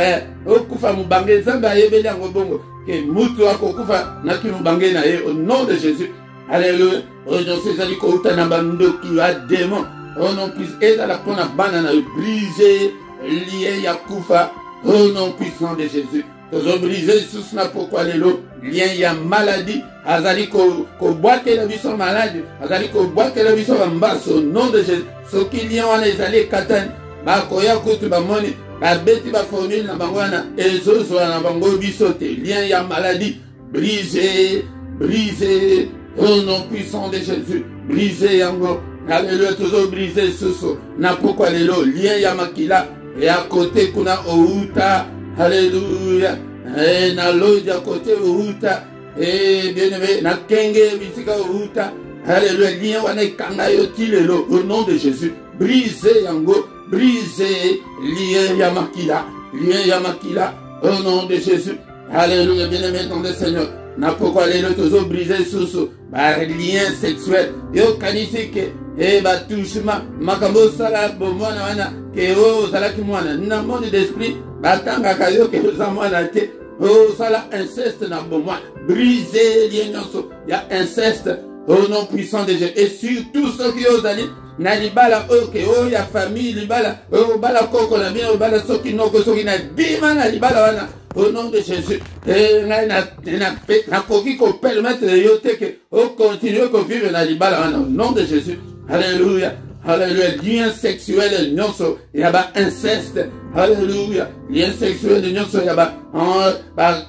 Okufa mbange. Zamba yebeli yango bongo. Que mutu wa kokufa. Naki mbange na ye. Au nom de Jésus. Alléluia. Au nom de Jésus. Kouta nambando ki wa démon. Au nom de Jésus. La pona banana brisé. Lié Yakufa, au nom puissant de Jésus. Toujours brisé sous ce pourquoi les lots, lien ya maladie, azali ko boite la vie sont malade, azali ko boite la vie sont en bas, au nom de Jésus. Ce qui lien on les allés katan, ba koya kutu ba moni, ba beti ba formule na bangwana, et zo na bango bisote, lien ya maladie, brisé, brisé, au nom puissant de Jésus, brisé yango, alléluia, toujours brisé sous ce, na pourquoi les lots, lien ya makila. Et à côté, kuna outa, alléluia. Et na loji à côté, outa. Et bien aimé, na kenge, bisika outa. Alléluia. Lien wane kanga yoti lelo. Au nom de Jésus. Brisé yango, brisé. Lien yamakila. Lien yamakila. Au nom de Jésus. Alléluia. Bien aimé dans le Seigneur. Na pourquoi les lots toujours brisé sous ce. Lien sexuel. Yo kanisi que. Et bah touchement, makambo sala bomwana wana ke o sala ki mwana na monde d'esprit batanga kayo ke zamwana te o sala inceste na bomwana briser lienso ya inceste au nom puissant de Jésus et surtout ceux qui osent aller na libala o ke o ya famille libala o bala koko na bien o bala soki noko soki na bima na libala wana au nom de Jésus et na koki ko permettre yo te ke o continuer ko vivre na libala wana au nom de Jésus. Alléluia, alléluia, lien sexuel, nyonso, yaba inceste, alléluia, lien sexuel, nyonso, yaba,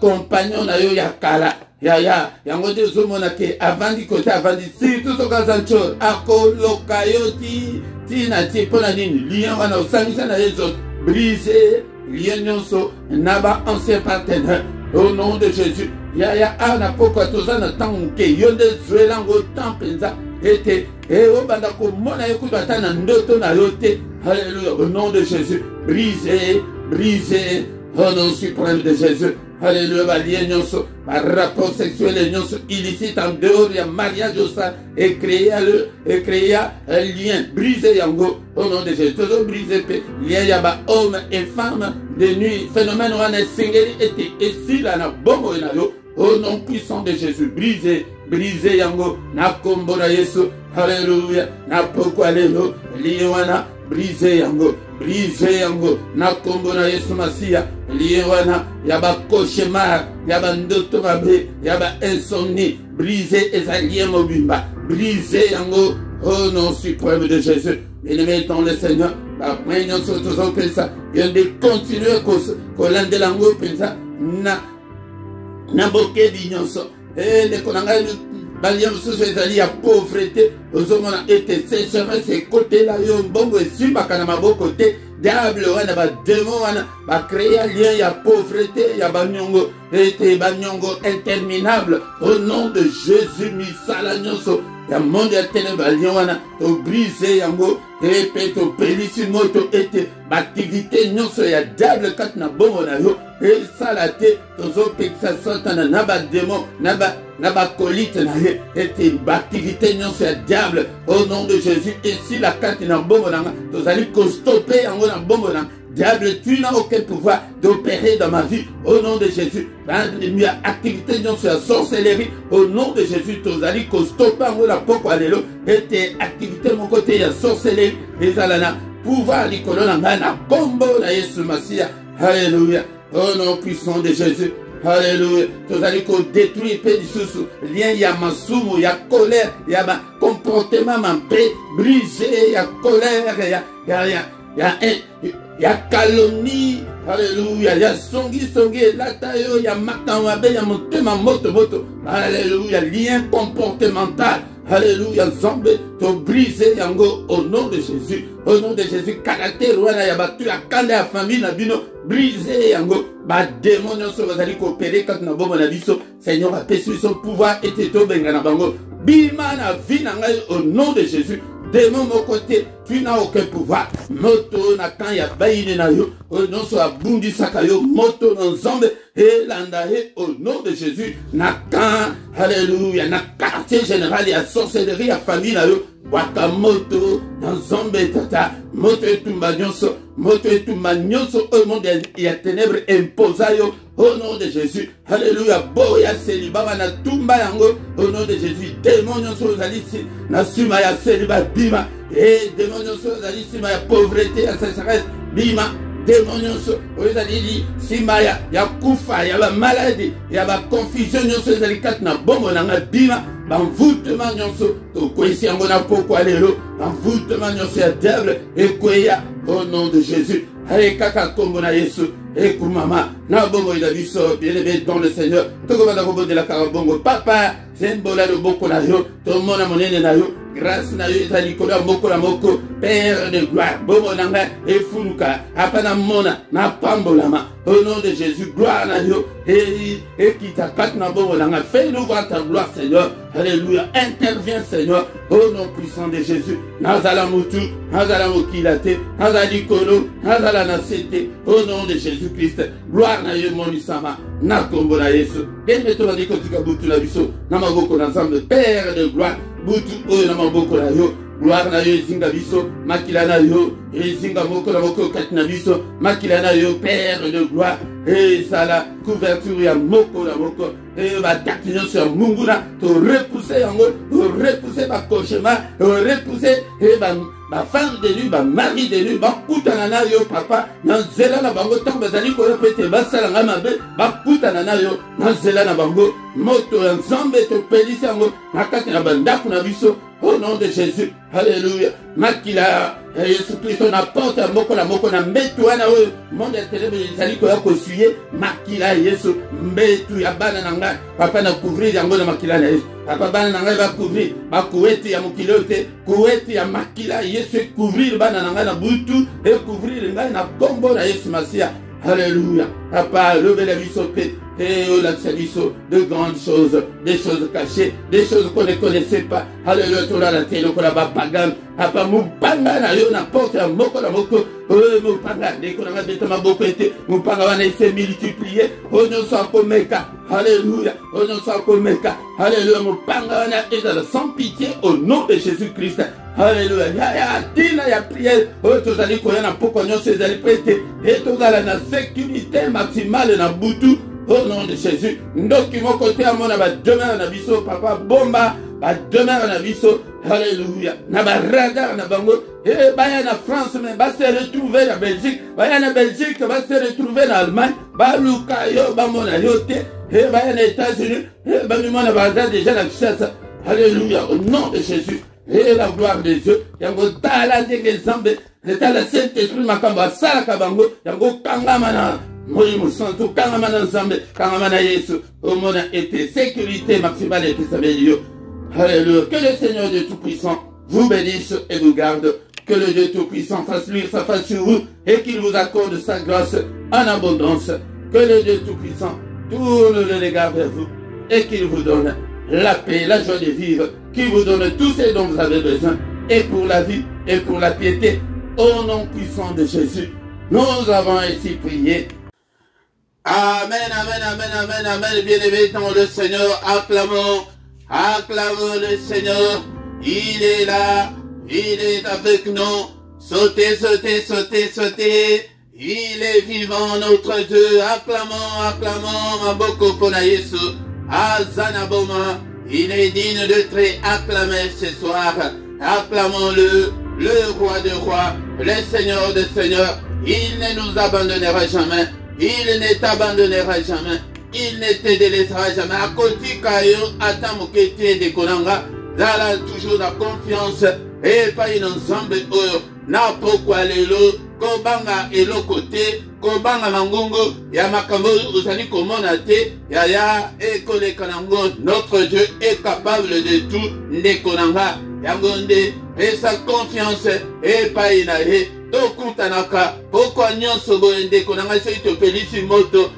compagnon na yo yakala, yango te ozomona ke avandi kote avandi surtout soki aza ntsoro akoloka yo tina tie mpo na nini lien wana osangisa na ye nzoto brise lien nyonso na ba ancien partenaire au nom de Jésus. Awa na pokwa toza na ntango moke yo nde zwela yango temps mpenza ete obanda komona ye kutu ata na ndoto na yo te. Alléluia, au nom de Jésus, brisez au nom suprême de Jésus. Alléluia, balien nyonso, par rapport sexuel nyonso illicite en dehors ya mariage au sein et créer un lien, briser yango au nom de Jésus. Toujours briser lien ya ba homme et femme de nuit, phénomène wana singeli ete esila na bongo na yo au nom puissant de Jésus. Briser yango na kombo na Yesu. Alléluia, na pokwa lelo lien wana brise yango na kombo na Yesu Masia lié wana yaba cauchemar yaba ndoto mabe yaba insomnie brise ezalien mobimba brise yango au nom suprême de Jésus. Bien-aimé dans le Seigneur, après nous sommes pensa bien de continuer kolande lango pensa na boke binyonso ne konanga balia mosusu ezali ya pauvreté ozomona ete sécheresse ekote la yo mbongo esimbaka na maboko te diable wana bademo wana bacréa lien ya pauvreté ya banyongo ete banyongo interminable au nom de Jésus misala nyonso ya monde ya ténèbre lien wana tobrise yango epe topelisi moto ete baaktivité nyonso ya diable kati na bongo na yo esala te tozopekisa satana na bademo na bakolite na ye ete baaktivité nyonso ya diable au nom de Jésus esila kati na bongo nanga tozali kostope yango na bongo nanga. Diable, tu n'as aucun pouvoir d'opérer dans ma vie au nom de Jésus. Activité sur la sorcellerie au nom de Jésus. Tozali kostopa ngo la poko alelo ete activité mon côté ya sorcellerie ezalana pouvoir likolo na ngana kombo na Yesu Masia. Alléluia. Au nom puissant de Jésus. Alléluia. Tozali ko détruire pe disusu lien ya masumu ya colère ya ba comportement mampé brisé ya colère ya calomnie. Alléluia. Ya songi lata yo ya makamwabe ya motema moto. Alléluia. Lien comportemental. Alléluia. Zombe to briser yango au nom de Jésus. Au nom de Jésus. Caractère wana ya batu ya kanda ya famille na bino briser yango. Ba démon nyonso bazali coopérer quand na bomba na biso. Seigneur a pésu son pouvoir et to benga na bango. Bima na vie na ngai au nom de Jésus. Démon mon côté, tu n'as aucun pouvoir. Moto na kan ya bayine na yo, au nom so abundi sakayo, moto na nzambe, et landahe au nom de Jésus, na kan, alléluia, na quartier général ya sorcellerie ya famille na yo, wakamoto, na nzambe tata, moto etumba nyonso, au monde ya ténèbres imposa yo, au nom de Jésus, alléluia, boya célibat, na tumba yango, au nom de Jésus, démon nyonso zalisi, na suma ya célibat bima, et démon nyonso zalisi sima ya pauvreté, ya sécheresse bima, démon nyonso ozali sima ya kufa, ya ba maladie, ya ba confusion nyonso zali kat na bongo na bima, banvoutement nyonso to kwesi yango na pokwa lelo, banvoutement nyonso ya diable ekweya au nom de Jésus. Allez kaka kombo na Yesu. Écoute maman, na bongo il a vu ça, bien aimé dans le Seigneur. Toko bada kobo de la karabongo. Papa, zembola le boko na yo, to mona monene na yo. Grâce na yo ezali kola moko la moko, Père de gloire, bomo nanga e fuluka, apana mona na pambolama. Au nom de Jésus, gloire na yo et qui t'attaque na bomo nanga. Fais-nous voir ta gloire, Seigneur. Alléluia. Interviens, Seigneur, au nom puissant de Jésus. Nazala mutu, nazala mokilate, nazali kono, nazala nasete, au nom de Jésus-Christ. Gloire na yo monisama, na kombo na Yesu. Et mettons la kotika butu la biso, na maboko na ensemble, Père de gloire, butu oyo na maboko na yo. Gloire na yo ezinga biso, makila na yo, ezinga moko na moko kati na biso, makila na yo, Père de gloire, et ça la couverture ya moko na moko, et ba takino sur munguna, to repousser yango, to repousser ba cauchemar, to repousser et ba femme de nuit, ba mari de nuit, ba kutana na yo papa, na zela na bango tant bazali ko repete ba sala nga mabe, ba kutana na yo, na zela na bango, moto ya nzambe to pelisi yango, na kati na bandako na biso, au nom de Jésus. Alléluia. Makila, Jésus Christ, on apporte à moko na mbetu wana oyo, monde ya telebe ezali koya kosuye, makila Yesu, mbetu ya bana na ngai, papa na couvrir yango na makila na Yesu. Papa bana na ngai ba couvrir, ba kuweti ya mokilo te, kuweti ya makila Yesu, couvrir bana na ngai na butu, et couvrir ngai na kombo na Yesu Masia. Alléluia. Papa, levez la vie sur pied. Et la service de grandes choses, des choses cachées, des choses qu'on ne connaissait pas. Alléluia, tout la télé, qu'on a pas pagan. Papa, moupanga na yo na porte à moko na moko. Moupanga, dès qu'on a dit ma beaucoup été, moupanga va se multiplier. On ne soit comme meka. Alléluia. On ne soit comme meka. Alléluia, moupanga na est sans pitié au nom de Jésus-Christ. Alléluia. Il y a prière. Tous allez courir na poko nyon ces allez prêter. Et tous allez na sécurité maximale na boutou. Au nom de Jésus, document côté à mon demain en abisso, papa bomba, demain en abisso, alléluia. Naba radar na bango, et baya na France, mais va se retrouver en Belgique, baya na Belgique, va se retrouver en Allemagne, ba lukayo, ba mon ayote, et baya na États-Unis, et ba mi mon bazar déjà la chasse, alléluia, au nom de Jésus, et la gloire de Dieu, yango tala denge zambe, et tala Saint-Esprit makamba, sala kabango, yango kangamana. Moi, je sens tout quand on ensemble, quand on a Jésus, au monde a été sécurité maximale et tout ça. Alléluia. Que le Seigneur Dieu Tout-Puissant vous bénisse et vous garde. Que le Dieu Tout-Puissant fasse luire sa face sur vous et qu'il vous accorde sa grâce en abondance. Que le Dieu Tout-Puissant tourne le regard vers vous et qu'il vous donne la paix, la joie de vivre, qu'il vous donne tout ce dont vous avez besoin et pour la vie et pour la piété. Au nom puissant de Jésus, nous avons ainsi prié. Amen, amen, amen, amen, amen. Bien-aimés dans le Seigneur, acclamons, acclamons le Seigneur. Il est là, il est avec nous. Sautez, sautez, sautez, sautez. Il est vivant, notre Dieu. Acclamons, acclamons, Maboko Pona Yesu. Azanaboma. Il est digne de très acclamer ce soir. Acclamons-le, le roi de rois, le Seigneur de seigneurs. Il ne nous abandonnera jamais. Il ne t'abandonnera jamais. Il ne te délaissera jamais. À côté Kayo, attends mon kété de Konanga. Zala toujours la confiance. Et pas une ensemble. Na pourquoi lelo. Kobanga elo côté. Kobanga mangungo. Ya makambo usani komonate. Ya ekole kanango. Notre Dieu est capable de tout. Ne Konanga. Yangonde. Et sa confiance. Et pas une Tokutanaka, pourquoi nyonso boende konanga se to pelisi moto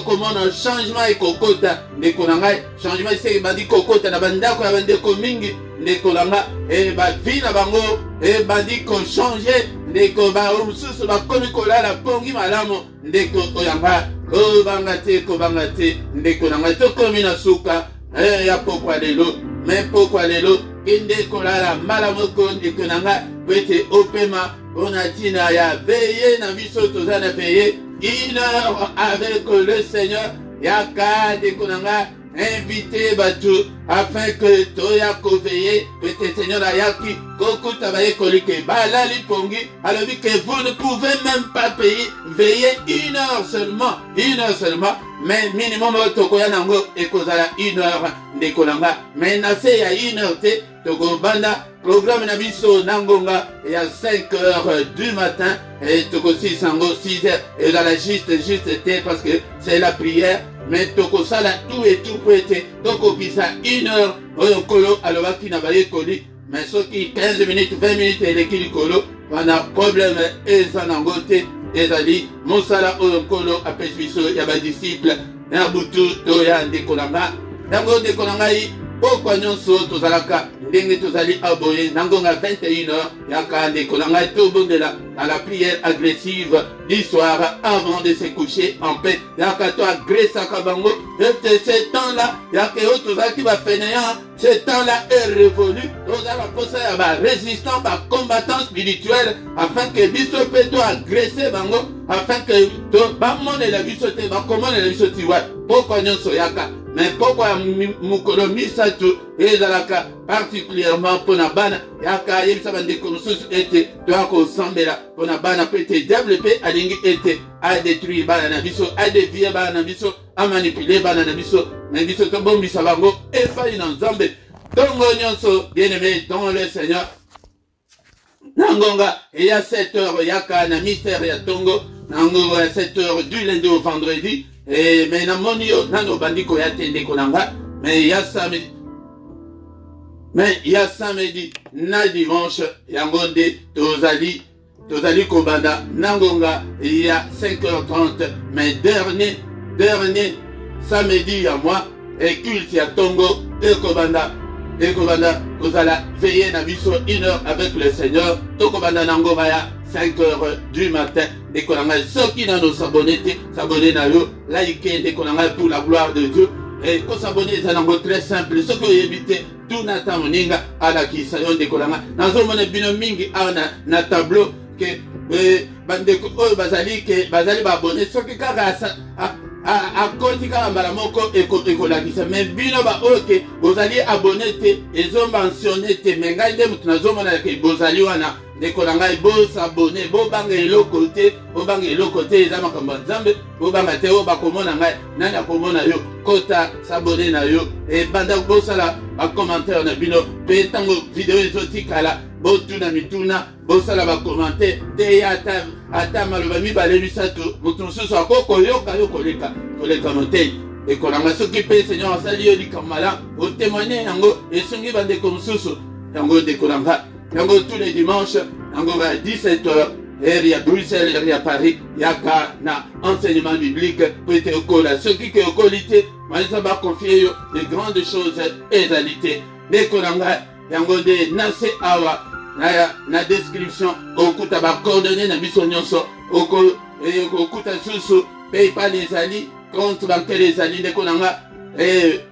comment un changement et kokota ne konanga changement c'est bandi kokota na bandako ya bande ko mingi ne konanga ba vie na bango bandi ko changer ne ko ba mususu ba komi kolala pongi malamo ne ko oyanga ko banga te ne konanga to komi na suka ya pourquoi lelo mais pourquoi lelo kinde kolala malamoko ne konanga pete opema on a dit na ya veillé na biso tozana veillé 1 heure avec le Seigneur yaka de konanga invité batu afin que toya ko veiller peut-être Seigneur ayaki kokuta baye kolike bala lipongi alors que vous ne pouvez même pas payer veiller 1 heure seulement mais minimum tokoya nango ekozala 1 heure de konanga mais na se ya 1 heure te toko banda programme na biso nangonga il y a 5 heures du matin et toko 6 heures et dans la juste parce que c'est la prière mais toko sala tout et tout peut être toko pisa 1 heure oyokolo alobaki na baye koli mais soki 15 minutes 20 minutes elekili kolo wana problème eza nango te ezali mosala oyokolo apesi biso ya ba disciple na butu toya ndekolanga nango ndekolanga yi pourquoi nyonso tozalaka ndenge tozali aboye nangonga 21h yaka ndekolanga tobondela à la prière agressive du soir avant de se coucher en paix yaka to agressaka bango et ce temps là yaka yo tozalaki ba fainéant ce temps là est révolu tozala posa ya ba résistant ba combattant spirituel afin que biso pe to agresser bango afin que to ba monela biso te ba komonela biso ti wa pourquoi nyonso yaka mais pourquoi mukolo misato ezalaka particulièrement pour na bana yaka yebisa bandeko mosusu ete toyako osambela pour na bana pe te diable pe alingi ete a détruire bana na biso a dévier bana na biso a manipuler bana na biso mais biso tobombisa bango epai na nzambe Tongo nyonso, bien-aimé dans le Seigneur. Nangonga, il y a 7 heures, il y a un mystère, il y a Tongo. Nangonga, il y a 7 heures du lundi au vendredi. Et mais namonio, nano bandiko ya tende konanga. Mais il y a samedi. Mais il y a samedi, na dimanche, yangonde, tozali kobanda, nangonga, il y a 5h30. Mais dernier samedi à moi, et culte à Tongo, et kobanda, vous allez veiller na biso 1 heure avec le Seigneur, tokobanda nangomaya, 5 heures du matin, de konanga, ceux qui n'ont s'abonner na yo, like, de konanga pour la gloire de Dieu, et qu'on s'abonner, c'est un très simple, ce que vous évitez, tout n'attend moninga, à la qui s'ayon de konanga, dans un monde bino mingi, na tableau, que, bandeko, bazali abonné, ce qui kagasa, a kotika mbala moko ekolakisa mais bino ba oke bozali abonné te ezo mentionné te mais ngai nde mutu nazomona ke bozali wana ndeko na ngai bosabone bobanga eloko te eza makambo ya Nzambe bobanga te oyo bakomona ngai nani akomona yo kota sabone na yo ebanda bosala bacommentaire na bino mpe ntango video ezotikala botuna mituna bosala bacommentaire te ata maloba mibale misato moto mosusu akokoyoka yo koleka motei ekolanga soki mpe Seigneur asali yo likambo malamu otémoigne yango esungi bandeko mosusu yango ndekolanga yango tous les dimanches yango à 17h heure ya Bruxelles heure ya Paris yaka na enseignement biblique po ete okola soki ke okoli te malisa bakonfie yo de grandes choses ezali te ndekolanga yango nde nase awa na description okuta bacoordonné na biso nyonso okuta susu PayPal ezali compte bancaire ezali ndeko nanga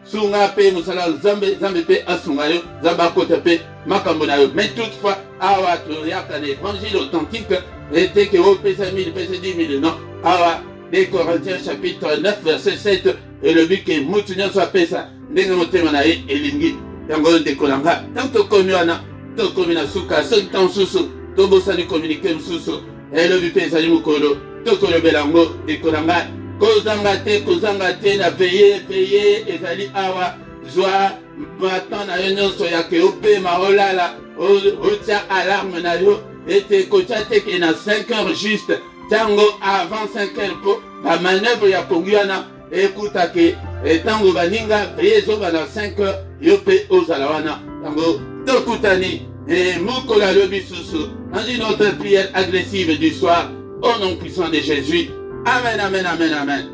sunga pe musala Nzambe pe asunga yo Nzambe akota pe makambo na yo mais toutefois awa toyaka na évangile authentique ete ke opesa 1000 pesa 10 000 non awa de Corinthiens chapitre 9 verset 7 elobi ke mutu nyonso apesa ndenge motema na ye elingi yango ndeko nanga tant tokomi wana tokomi na suka soki ntan mosusu tobosani communiqué mosusu elobi mpe ezali mokolo tokolobela yango ndeko nanga kozanga te na veye ezali awa zwa matan na yo nyonso yake opema olala otia alarme na yo ete kotia teke na 5 heures juste ntango avant 5 heures mpo bamanœuvre ya pongi wana ekutake ntango baninga veye ezoba na 5 heures yo mpe ozala wana ntango tokutani mokolo alobi susu dans une autre prière agressive du soir au nom puissant de Jésus. Amen, amen, amen, amen.